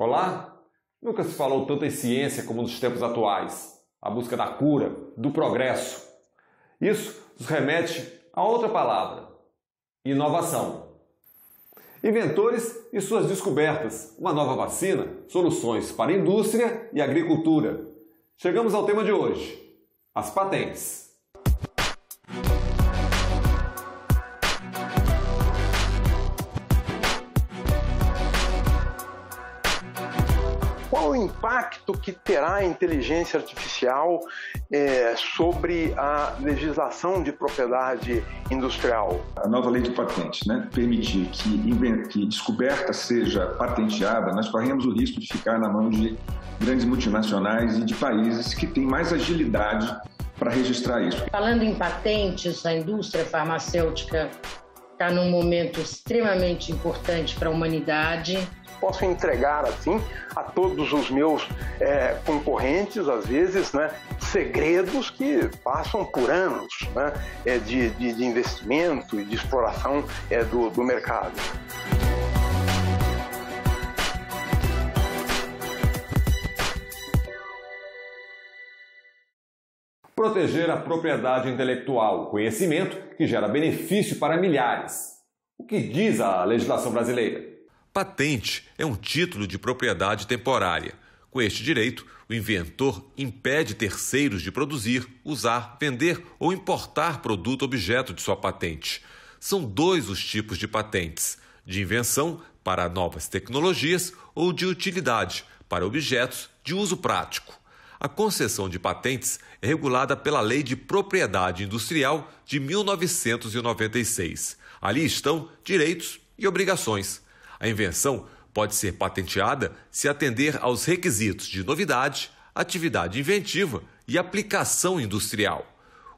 Olá! Nunca se falou tanto em ciência como nos tempos atuais. A busca da cura, do progresso. Isso nos remete a outra palavra: inovação. Inventores e suas descobertas, uma nova vacina, soluções para a indústria e agricultura. Chegamos ao tema de hoje: as patentes. Qual o impacto que terá a inteligência artificial sobre a legislação de propriedade industrial? A nova lei de patentes, permitir que descoberta seja patenteada, nós corremos o risco de ficar na mão de grandes multinacionais e de países que têm mais agilidade para registrar isso. Falando em patentes, a indústria farmacêutica está num momento extremamente importante para a humanidade. Posso entregar, assim, a todos os meus concorrentes, às vezes, segredos que passam por anos de investimento e de exploração do mercado. Proteger a propriedade intelectual, conhecimento que gera benefício para milhares. O que diz a legislação brasileira? Patente é um título de propriedade temporária. Com este direito, o inventor impede terceiros de produzir, usar, vender ou importar produto objeto de sua patente. São dois os tipos de patentes: de invenção para novas tecnologias ou de utilidade para objetos de uso prático. A concessão de patentes é regulada pela Lei de Propriedade Industrial de 1996. Ali estão direitos e obrigações. A invenção pode ser patenteada se atender aos requisitos de novidade, atividade inventiva e aplicação industrial.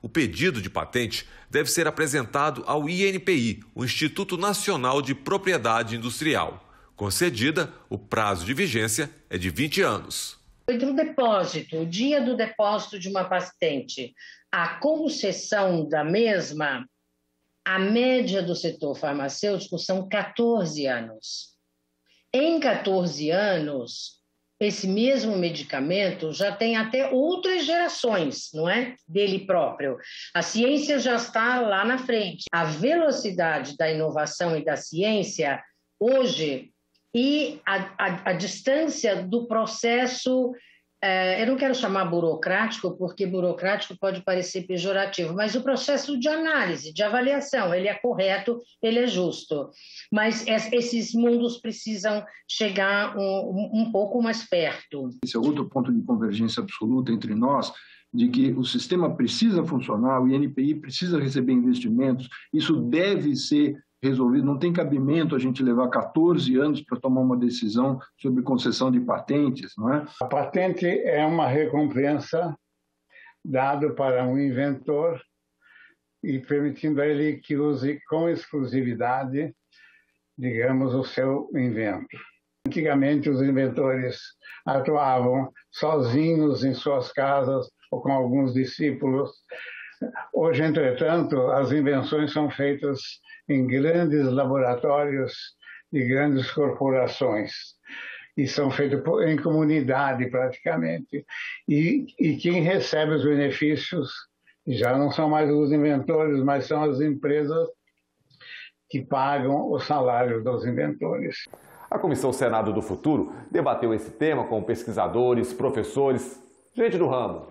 O pedido de patente deve ser apresentado ao INPI, o Instituto Nacional de Propriedade Industrial. Concedida, o prazo de vigência é de 20 anos. Entre o depósito, o dia do depósito de uma patente, a concessão da mesma, a média do setor farmacêutico são 14 anos. Em 14 anos, esse mesmo medicamento já tem até outras gerações, não é? Dele próprio. A ciência já está lá na frente. A velocidade da inovação e da ciência hoje e a distância do processo, eu não quero chamar burocrático, porque burocrático pode parecer pejorativo, mas o processo de análise, de avaliação, ele é correto, ele é justo. Mas esses mundos precisam chegar um pouco mais perto. Esse é outro ponto de convergência absoluta entre nós, de que o sistema precisa funcionar, o INPI precisa receber investimentos, isso deve ser resolvido, não tem cabimento a gente levar 14 anos para tomar uma decisão sobre concessão de patentes, não é? A patente é uma recompensa dada para um inventor e permitindo a ele que use com exclusividade, digamos, o seu invento. Antigamente, os inventores atuavam sozinhos em suas casas ou com alguns discípulos. Hoje, entretanto, as invenções são feitas em grandes laboratórios de grandes corporações e são feitas em comunidade praticamente. E quem recebe os benefícios já não são mais os inventores, mas são as empresas que pagam o salário dos inventores. A Comissão Senado do Futuro debateu esse tema com pesquisadores, professores, gente do ramo.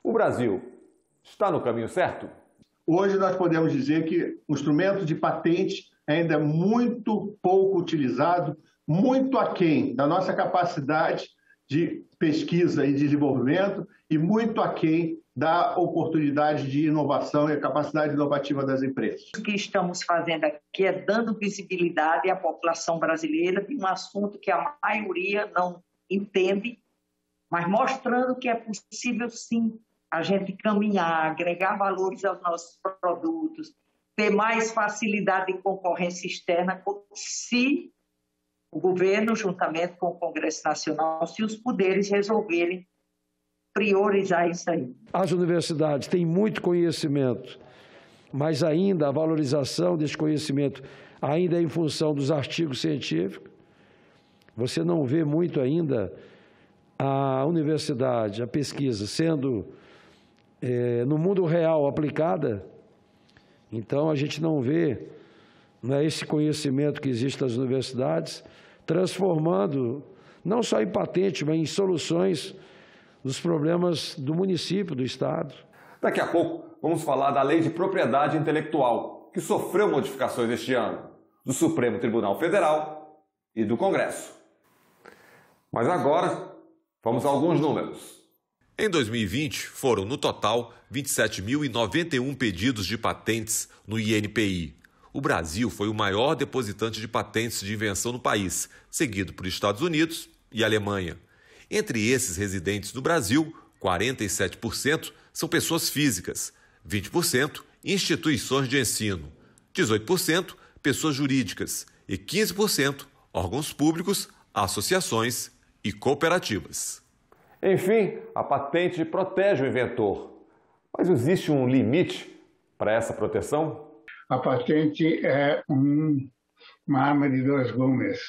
O Brasil está no caminho certo? Hoje nós podemos dizer que o instrumento de patente ainda é muito pouco utilizado, muito aquém da nossa capacidade de pesquisa e desenvolvimento e muito aquém da oportunidade de inovação e a capacidade inovativa das empresas. O que estamos fazendo aqui é dando visibilidade à população brasileira de um assunto que a maioria não entende, mas mostrando que é possível sim a gente caminhar, agregar valores aos nossos produtos, ter mais facilidade de concorrência externa, se o governo, juntamente com o Congresso Nacional, se os poderes resolverem priorizar isso aí. As universidades têm muito conhecimento, mas ainda a valorização desse conhecimento ainda é em função dos artigos científicos. Você não vê muito ainda a universidade, a pesquisa sendo no mundo real aplicada. Então, a gente não vê, né, esse conhecimento que existe nas universidades transformando não só em patente, mas em soluções dos problemas do município, do Estado. Daqui a pouco, vamos falar da Lei de Propriedade Intelectual, que sofreu modificações este ano, do Supremo Tribunal Federal e do Congresso. Mas agora, vamos a alguns números. Em 2020, foram, no total, 27.091 pedidos de patentes no INPI. O Brasil foi o maior depositante de patentes de invenção no país, seguido por Estados Unidos e Alemanha. Entre esses residentes no Brasil, 47% são pessoas físicas, 20% instituições de ensino, 18% pessoas jurídicas e 15% órgãos públicos, associações e cooperativas. Enfim, a patente protege o inventor. Mas existe um limite para essa proteção? A patente é uma arma de dois gumes.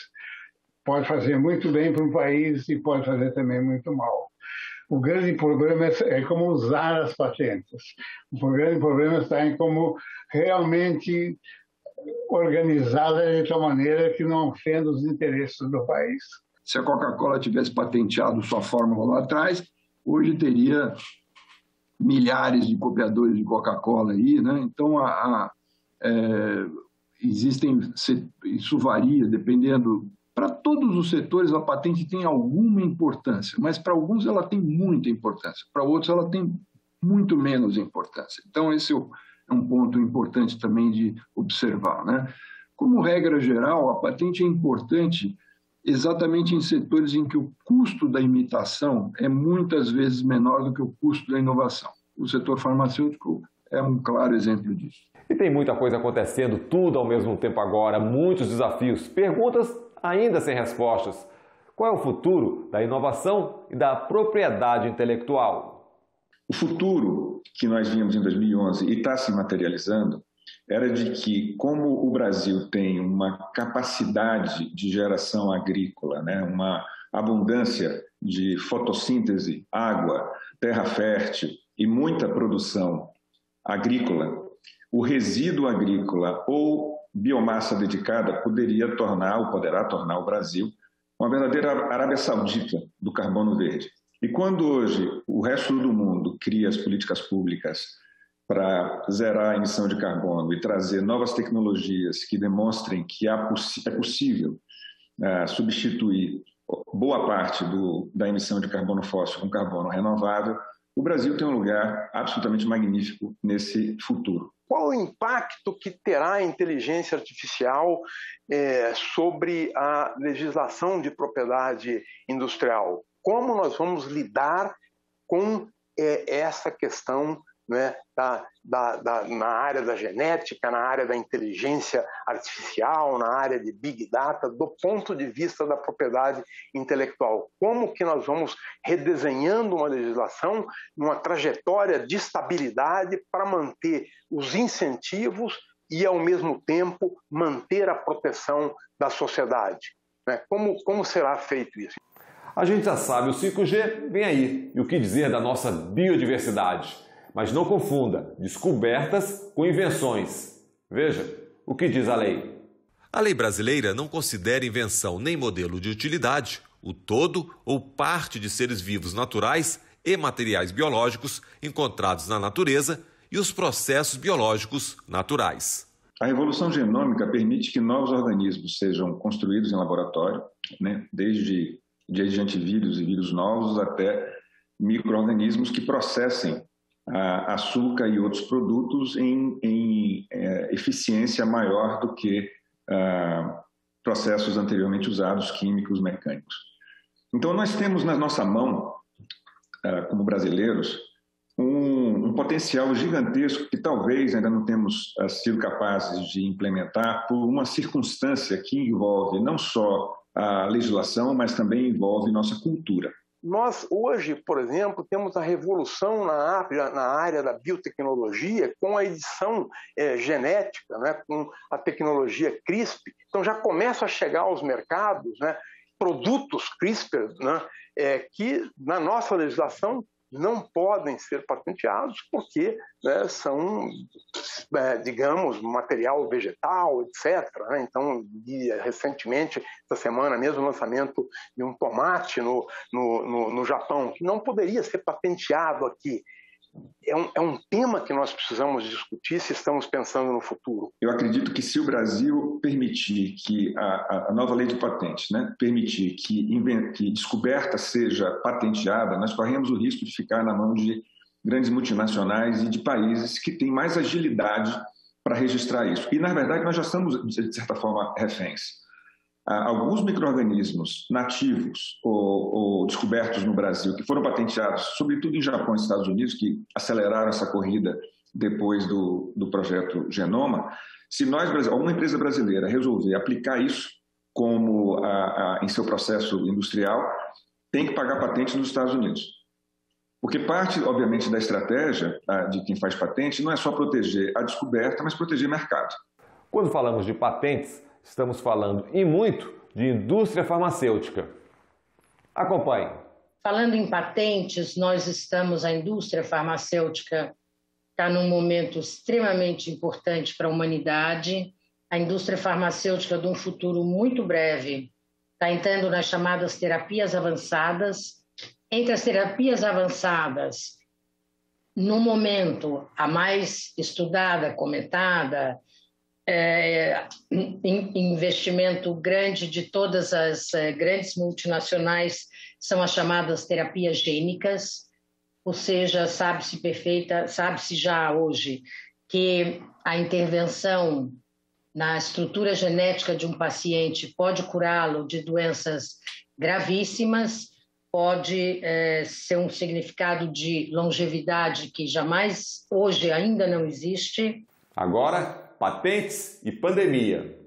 Pode fazer muito bem para um país e pode fazer também muito mal. O grande problema é como usar as patentes. O grande problema está em como realmente organizá-las de tal maneira que não ofenda os interesses do país. Se a Coca-Cola tivesse patenteado sua fórmula lá atrás, hoje teria milhares de copiadores de Coca-Cola aí, né? Então, isso varia dependendo. Para todos os setores, a patente tem alguma importância, mas para alguns ela tem muita importância, para outros ela tem muito menos importância. Então, esse é um ponto importante também de observar, né? Como regra geral, a patente é importante exatamente em setores em que o custo da imitação é muitas vezes menor do que o custo da inovação. O setor farmacêutico é um claro exemplo disso. E tem muita coisa acontecendo, tudo ao mesmo tempo agora, muitos desafios, perguntas ainda sem respostas. Qual é o futuro da inovação e da propriedade intelectual? O futuro que nós vimos em 2011 e está se materializando era de que, como o Brasil tem uma capacidade de geração agrícola, né, uma abundância de fotossíntese, água, terra fértil e muita produção agrícola, o resíduo agrícola ou biomassa dedicada poderá tornar o Brasil uma verdadeira Arábia Saudita do carbono verde. E quando hoje o resto do mundo cria as políticas públicas para zerar a emissão de carbono e trazer novas tecnologias que demonstrem que é possível substituir boa parte da emissão de carbono fóssil com carbono renovável, o Brasil tem um lugar absolutamente magnífico nesse futuro. Qual o impacto que terá a inteligência artificial sobre a legislação de propriedade industrial? Como nós vamos lidar com essa questão, né, na área da genética, na área da inteligência artificial, na área de Big Data, do ponto de vista da propriedade intelectual? Como que nós vamos redesenhando uma legislação numa trajetória de estabilidade para manter os incentivos e, ao mesmo tempo, manter a proteção da sociedade? Né? Como será feito isso? A gente já sabe, o 5G vem aí. E o que dizer da nossa biodiversidade? Mas não confunda descobertas com invenções. Veja o que diz a lei. A lei brasileira não considera invenção nem modelo de utilidade o todo ou parte de seres vivos naturais e materiais biológicos encontrados na natureza e os processos biológicos naturais. A revolução genômica permite que novos organismos sejam construídos em laboratório, né, desde antivírus e vírus novos até micro-organismos que processem açúcar e outros produtos em eficiência maior do que processos anteriormente usados, químicos, mecânicos. Então, nós temos na nossa mão, como brasileiros, um potencial gigantesco que talvez ainda não temos sido capazes de implementar por uma circunstância que envolve não só a legislação, mas também envolve nossa cultura. Nós, hoje, por exemplo, temos a revolução na área da biotecnologia com a edição genética, né, com a tecnologia CRISPR. Então, já começa a chegar aos mercados, né, produtos CRISPR, né, que na nossa legislação não podem ser patenteados porque, né, são, digamos, material vegetal, etc. Né? Então, recentemente, essa semana mesmo, o lançamento de um tomate no Japão, que não poderia ser patenteado aqui. É um tema que nós precisamos discutir se estamos pensando no futuro. Eu acredito que se o Brasil permitir que a nova lei de patentes, né, permitir que descoberta seja patenteada, nós corremos o risco de ficar na mão de grandes multinacionais e de países que têm mais agilidade para registrar isso. E, na verdade, nós já estamos, de certa forma, reféns. Alguns micro-organismos nativos ou descobertos no Brasil, que foram patenteados, sobretudo em Japão e Estados Unidos, que aceleraram essa corrida depois do projeto Genoma, se uma empresa brasileira resolver aplicar isso como em seu processo industrial, tem que pagar patente nos Estados Unidos. Porque parte, obviamente, da estratégia de quem faz patente não é só proteger a descoberta, mas proteger o mercado. Quando falamos de patentes, estamos falando e muito de indústria farmacêutica. Acompanhe. Falando em patentes, a indústria farmacêutica está num momento extremamente importante para a humanidade. A indústria farmacêutica, de um futuro muito breve, está entrando nas chamadas terapias avançadas. Entre as terapias avançadas, no momento, a mais estudada, comentada, investimento grande de todas as grandes multinacionais são as chamadas terapias gênicas, ou seja, sabe-se já hoje que a intervenção na estrutura genética de um paciente pode curá-lo de doenças gravíssimas, pode ser um significado de longevidade que jamais, hoje, ainda não existe. Agora, patentes e pandemia.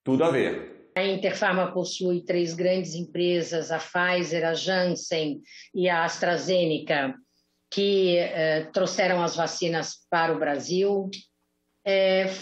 Tudo a ver. A Interpharma possui 3 grandes empresas, a Pfizer, a Janssen e a AstraZeneca, que trouxeram as vacinas para o Brasil.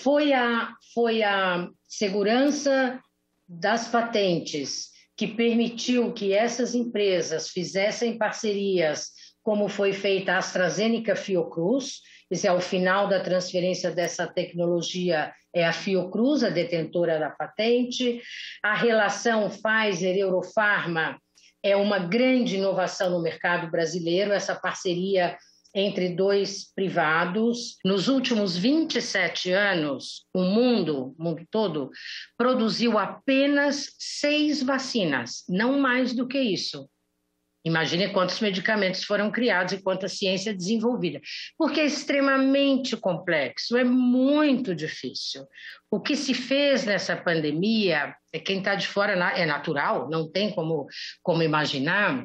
Foi a segurança das patentes que permitiu que essas empresas fizessem parcerias, como foi feita a AstraZeneca-Fiocruz. Esse é o final da transferência dessa tecnologia, é a Fiocruz, a detentora da patente. A relação Pfizer-Eurofarma é uma grande inovação no mercado brasileiro, essa parceria entre 2 privados. Nos últimos 27 anos, o mundo todo, produziu apenas 6 vacinas, não mais do que isso. Imagine quantos medicamentos foram criados e quanta ciência desenvolvida, porque é extremamente complexo, é muito difícil. O que se fez nessa pandemia, quem está de fora é natural, não tem como imaginar.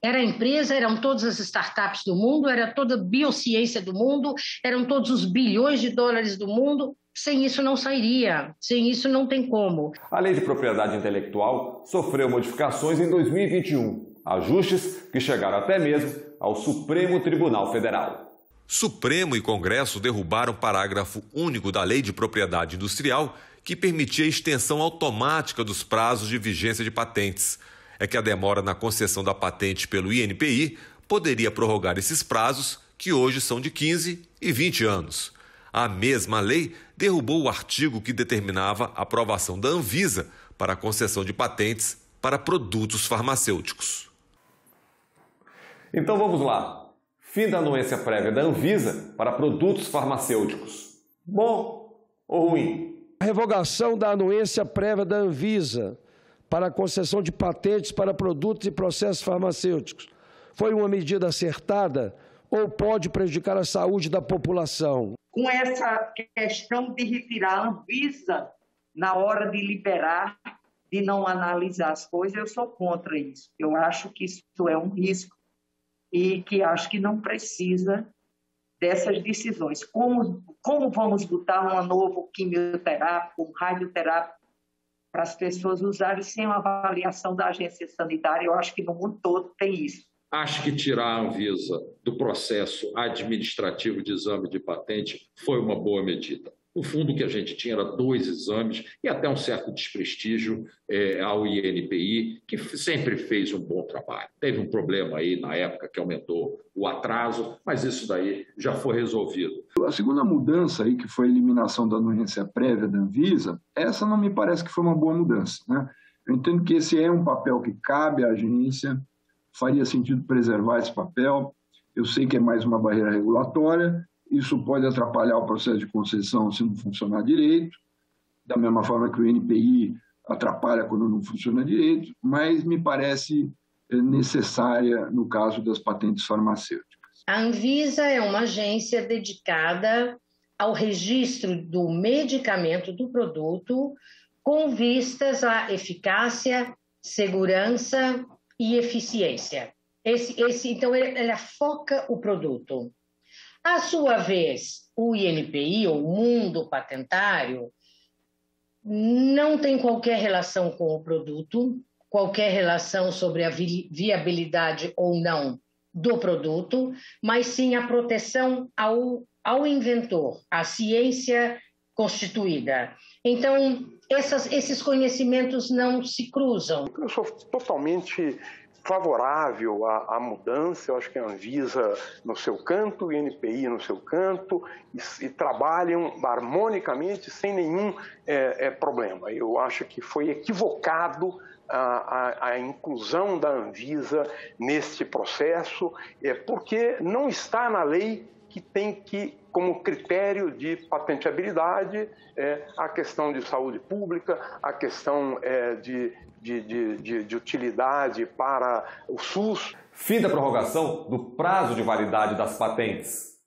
Era a empresa, eram todas as startups do mundo, era toda a biociência do mundo, eram todos os bilhões de dólares do mundo. Sem isso não sairia, sem isso não tem como. A Lei de Propriedade Intelectual sofreu modificações em 2021. Ajustes que chegaram até mesmo ao Supremo Tribunal Federal. Supremo e Congresso derrubaram o parágrafo único da Lei de Propriedade Industrial que permitia a extensão automática dos prazos de vigência de patentes. É que a demora na concessão da patente pelo INPI poderia prorrogar esses prazos, que hoje são de 15 e 20 anos. A mesma lei derrubou o artigo que determinava a aprovação da Anvisa para a concessão de patentes para produtos farmacêuticos. Então vamos lá. Fim da anuência prévia da Anvisa para produtos farmacêuticos. Bom ou ruim? A revogação da anuência prévia da Anvisa para a concessão de patentes para produtos e processos farmacêuticos foi uma medida acertada ou pode prejudicar a saúde da população? Com essa questão de retirar a Anvisa na hora de liberar, de não analisar as coisas, eu sou contra isso. Eu acho que isso é um risco e que acho que não precisa dessas decisões. Como vamos botar um novo quimioterápico, um radioterápico para as pessoas usarem sem uma avaliação da agência sanitária? Eu acho que no mundo todo tem isso. Acho que tirar a Anvisa do processo administrativo de exame de patente foi uma boa medida. O fundo que a gente tinha era 2 exames e até um certo desprestígio ao INPI, que sempre fez um bom trabalho. Teve um problema aí na época que aumentou o atraso, mas isso daí já foi resolvido. A segunda mudança aí, que foi a eliminação da anuência prévia da Anvisa, essa não me parece que foi uma boa mudança, né? Eu entendo que esse é um papel que cabe à agência, faria sentido preservar esse papel. Eu sei que é mais uma barreira regulatória, isso pode atrapalhar o processo de concessão se não funcionar direito, da mesma forma que o INPI atrapalha quando não funciona direito, mas me parece necessária no caso das patentes farmacêuticas. A Anvisa é uma agência dedicada ao registro do medicamento, do produto, com vistas à eficácia, segurança e eficiência. Então, ela foca o produto. À sua vez, o INPI, ou o mundo patentário, não tem qualquer relação com o produto, qualquer relação sobre a viabilidade ou não do produto, mas sim a proteção ao inventor, à ciência constituída. Então, esses conhecimentos não se cruzam. Eu sou totalmente favorável à mudança. Eu acho que a Anvisa no seu canto, o INPI no seu canto, e trabalham harmonicamente sem nenhum problema. Eu acho que foi equivocado a inclusão da Anvisa neste processo, porque não está na lei que tem que, como critério de patenteabilidade, a questão de saúde pública, a questão de utilidade para o SUS. Fim da prorrogação do prazo de validade das patentes.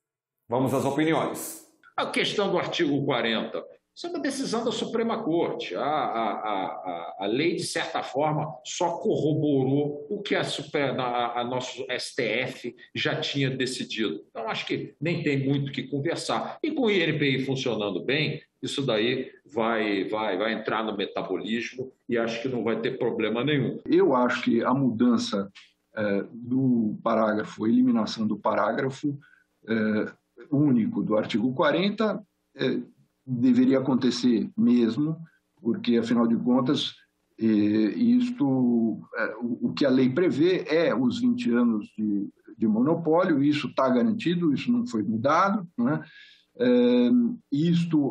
Vamos às opiniões. A questão do artigo 40. Isso é uma decisão da Suprema Corte. A lei, de certa forma, só corroborou o que a nosso STF já tinha decidido. Então, acho que nem tem muito o que conversar. E com o INPI funcionando bem, isso daí vai entrar no metabolismo e acho que não vai ter problema nenhum. Eu acho que a mudança do parágrafo, a eliminação do parágrafo único do artigo 40 deveria acontecer mesmo, porque, afinal de contas, o que a lei prevê é os 20 anos de monopólio, isso está garantido, isso não foi mudado, né?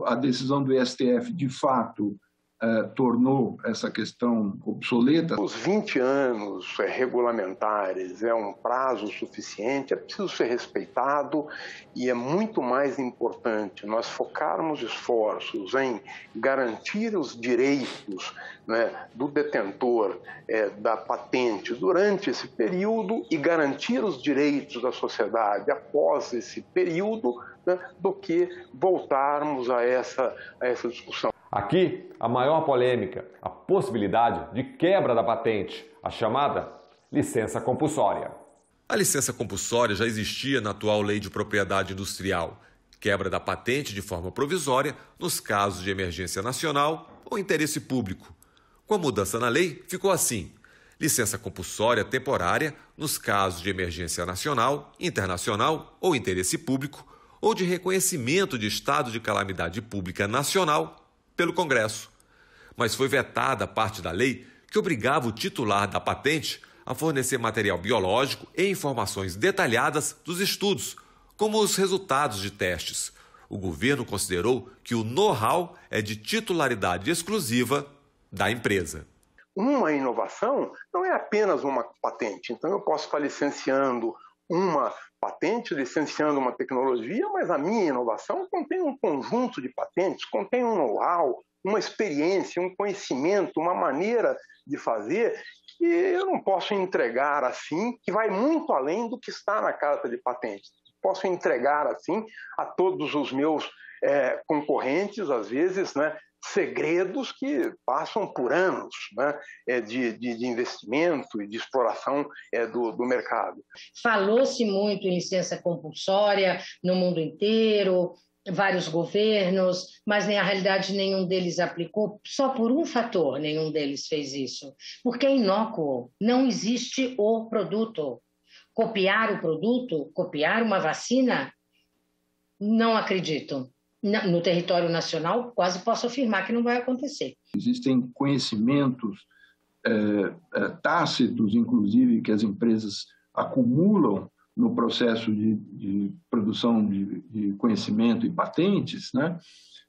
A decisão do STF, de fato, tornou essa questão obsoleta. Os 20 anos regulamentares é um prazo suficiente, é preciso ser respeitado e é muito mais importante nós focarmos esforços em garantir os direitos, né, do detentor da patente durante esse período e garantir os direitos da sociedade após esse período, né, do que voltarmos a essa discussão. Aqui, a maior polêmica, a possibilidade de quebra da patente, a chamada licença compulsória. A licença compulsória já existia na atual Lei de Propriedade Industrial, quebra da patente de forma provisória nos casos de emergência nacional ou interesse público. Com a mudança na lei, ficou assim: licença compulsória temporária nos casos de emergência nacional, internacional ou interesse público, ou de reconhecimento de estado de calamidade pública nacional pelo Congresso. Mas foi vetada a parte da lei que obrigava o titular da patente a fornecer material biológico e informações detalhadas dos estudos, como os resultados de testes. O governo considerou que o know-how é de titularidade exclusiva da empresa. Uma inovação não é apenas uma patente. Então, eu posso estar licenciando uma patente, licenciando uma tecnologia, mas a minha inovação contém um conjunto de patentes, contém um know-how, uma experiência, um conhecimento, uma maneira de fazer que eu não posso entregar assim, que vai muito além do que está na carta de patente. Posso entregar assim a todos os meus concorrentes, às vezes, né, segredos que passam por anos, né, de investimento e de exploração do mercado. Falou-se muito em licença compulsória no mundo inteiro, vários governos, mas na realidade nenhum deles aplicou, só por um fator nenhum deles fez isso, porque é inócuo, não existe o produto. Copiar o produto, copiar uma vacina, não acredito. no território nacional, quase posso afirmar que não vai acontecer. Existem conhecimentos tácitos, inclusive, que as empresas acumulam no processo de produção de conhecimento e patentes, né?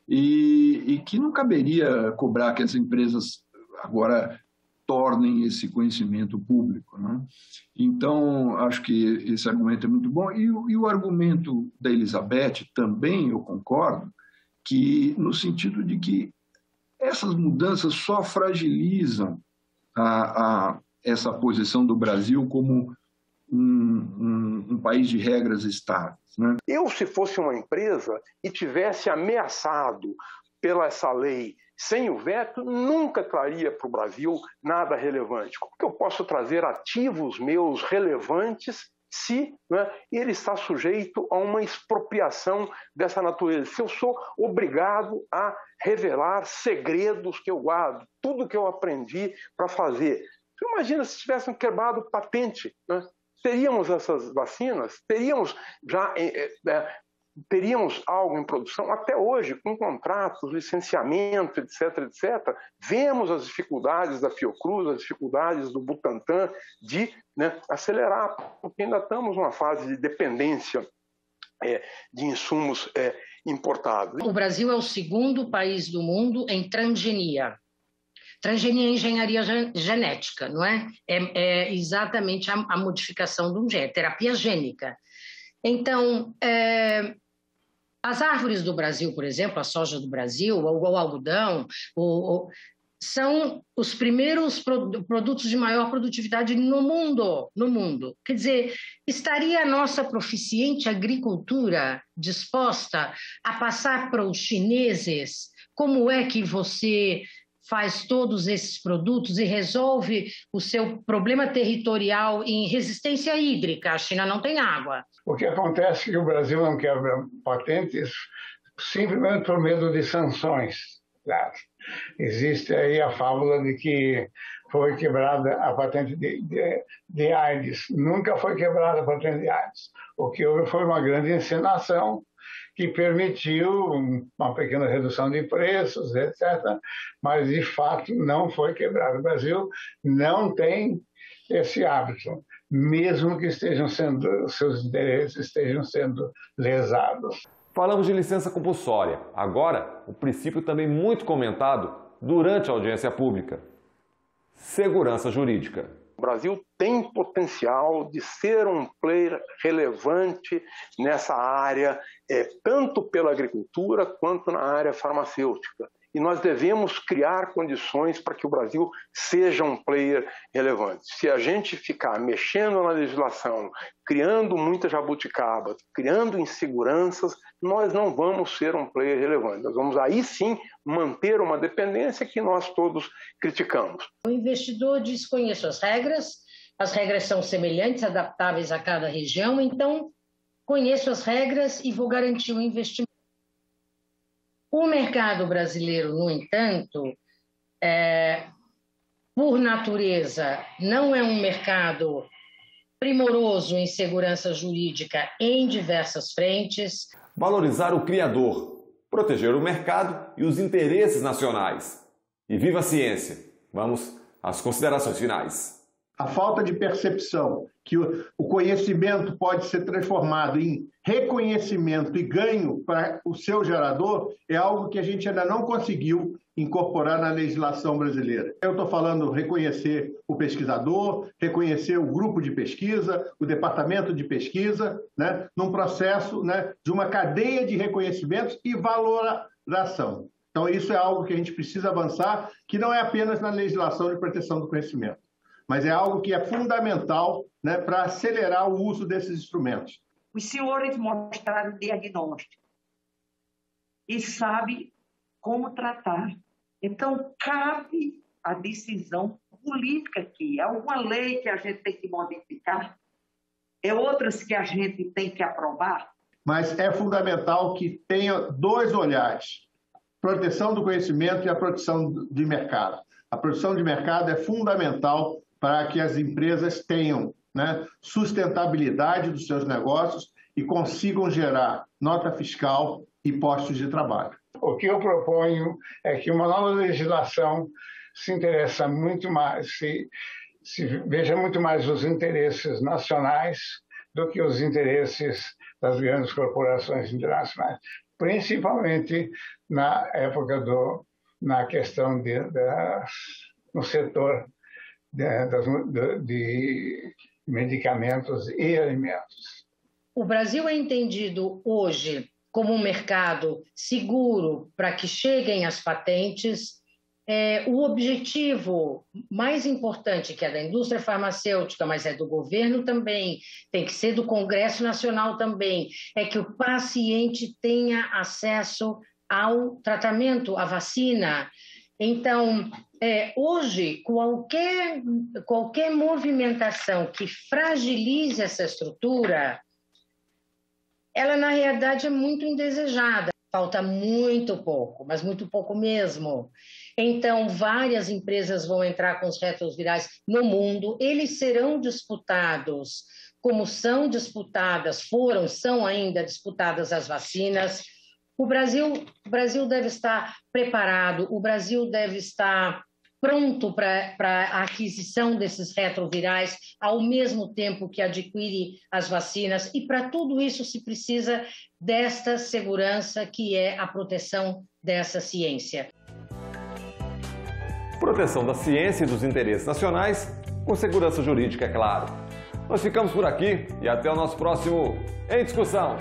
E que não caberia cobrar que as empresas agora tornem esse conhecimento público, né? Então, acho que esse argumento é muito bom. E o argumento da Elizabeth também, eu concordo, que no sentido de que essas mudanças só fragilizam essa posição do Brasil como um país de regras estáveis, né? Eu, se fosse uma empresa e tivesse ameaçado pela essa lei sem o veto, nunca traria para o Brasil nada relevante. Como que eu posso trazer ativos meus relevantes se, né, ele está sujeito a uma expropriação dessa natureza? Se eu sou obrigado a revelar segredos que eu guardo, tudo que eu aprendi para fazer. Você imagina se tivessem quebrado patente, né? Teríamos essas vacinas? Teríamos algo em produção? Até hoje, com contratos, licenciamento, etc., etc., vemos as dificuldades da Fiocruz, as dificuldades do Butantan de, né, acelerar, porque ainda estamos numa fase de dependência de insumos importados. O Brasil é o segundo país do mundo em transgenia. Transgenia é engenharia genética, não é? É exatamente a modificação de um gene, terapia gênica. Então, as árvores do Brasil, por exemplo, a soja do Brasil, o algodão, são os primeiros produtos de maior produtividade no mundo. Quer dizer, estaria a nossa proficiente agricultura disposta a passar para os chineses? Como é que você faz todos esses produtos e resolve o seu problema territorial em resistência hídrica? A China não tem água. O que acontece é que o Brasil não quebra patentes simplesmente por medo de sanções. Claro. Existe aí a fábula de que foi quebrada a patente de AIDS. Nunca foi quebrada a patente de AIDS. O que houve foi uma grande encenação que permitiu uma pequena redução de preços, etc., mas, de fato, não foi quebrado. O Brasil não tem esse hábito, mesmo que seus interesses estejam sendo lesados. Falamos de licença compulsória. Agora, o princípio também muito comentado durante a audiência pública: segurança jurídica. O Brasil tem potencial de ser um player relevante nessa área, tanto pela agricultura quanto na área farmacêutica. E nós devemos criar condições para que o Brasil seja um player relevante. Se a gente ficar mexendo na legislação, criando muita jabuticaba, criando inseguranças, nós não vamos ser um player relevante. Nós vamos aí sim manter uma dependência que nós todos criticamos. O investidor diz: conheço as regras são semelhantes, adaptáveis a cada região, então conheço as regras e vou garantir o investimento. O mercado brasileiro, no entanto, por natureza, não é um mercado primoroso em segurança jurídica em diversas frentes. Valorizar o criador, proteger o mercado e os interesses nacionais. E viva a ciência! Vamos às considerações finais. A falta de percepção que o conhecimento pode ser transformado em reconhecimento e ganho para o seu gerador é algo que a gente ainda não conseguiu incorporar na legislação brasileira. Eu estou falando reconhecer o pesquisador, reconhecer o grupo de pesquisa, o departamento de pesquisa, né, num processo, né, de uma cadeia de reconhecimentos e valoração. Então, isso é algo que a gente precisa avançar, que não é apenas na legislação de proteção do conhecimento, mas é algo que é fundamental, né, para acelerar o uso desses instrumentos. Os senhores mostraram o diagnóstico e sabem como tratar. Então, cabe a decisão política aqui. É uma lei que a gente tem que modificar, é outras que a gente tem que aprovar. Mas é fundamental que tenha dois olhares: proteção do conhecimento e a proteção de mercado. A proteção de mercado é fundamental para que as empresas tenham, né, sustentabilidade dos seus negócios e consigam gerar nota fiscal e postos de trabalho. O que eu proponho é que uma nova legislação se interessa muito mais, se veja muito mais os interesses nacionais do que os interesses das grandes corporações internacionais, principalmente na época na questão no setor de medicamentos e alimentos. O Brasil é entendido hoje como um mercado seguro para que cheguem as patentes. O objetivo mais importante, que é da indústria farmacêutica, mas é do governo também, tem que ser do Congresso Nacional também, é que o paciente tenha acesso ao tratamento, à vacina. Então, hoje, qualquer movimentação que fragilize essa estrutura, ela, na realidade, é muito indesejada. Falta muito pouco, mas muito pouco mesmo. Então, várias empresas vão entrar com os retrovirais no mundo. Eles serão disputados, como são disputadas, são ainda disputadas as vacinas. O Brasil deve estar preparado, o Brasil deve estar pronto para a aquisição desses retrovirais, ao mesmo tempo que adquire as vacinas. E para tudo isso se precisa desta segurança, que é a proteção dessa ciência. Proteção da ciência e dos interesses nacionais, com segurança jurídica, é claro. Nós ficamos por aqui e até o nosso próximo Em Discussão.